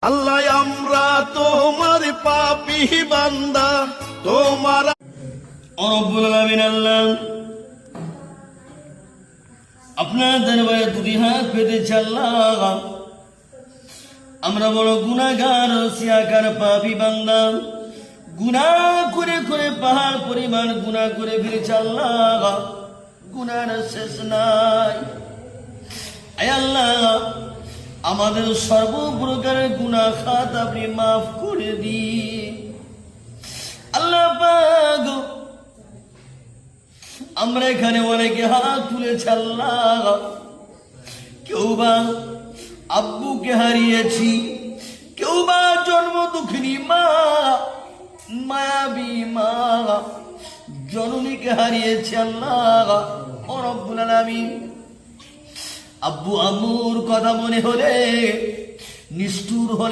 আল্লাহ আমরা তোমার পাপী বান্দা, তোমার রব্বুল আলামিন আল্লাহ আপনার দরবারে দুটি হাত পেতেছি আল্লাহ। আমরা বড় গুনাহগার সিয়াকার পাপী বান্দা, গুনাহ করে করে পাহাড় পরিমাণ গুনাহ করে ফেলেছি আল্লাহ। গুনার শেষ নাই। আয় আল্লাহ আমাদের সর্বপ্রকারের গুনাহ খাত আপনি মাফ করে দিন আল্লাহ পাক। আমরা এখানে অনেকে হাত তুলেছি আল্লাহ। কেউ বা আব্বুকে হারিয়েছি, কেউ বা জন্ম দুঃখিনী মা, মায়াবী মা জননীকে হারিয়েছি আল্লাহ। ও রব্বুল আলামিন আব্বু আম্মুর কথা মনে হলে, নিষ্ঠুর হলে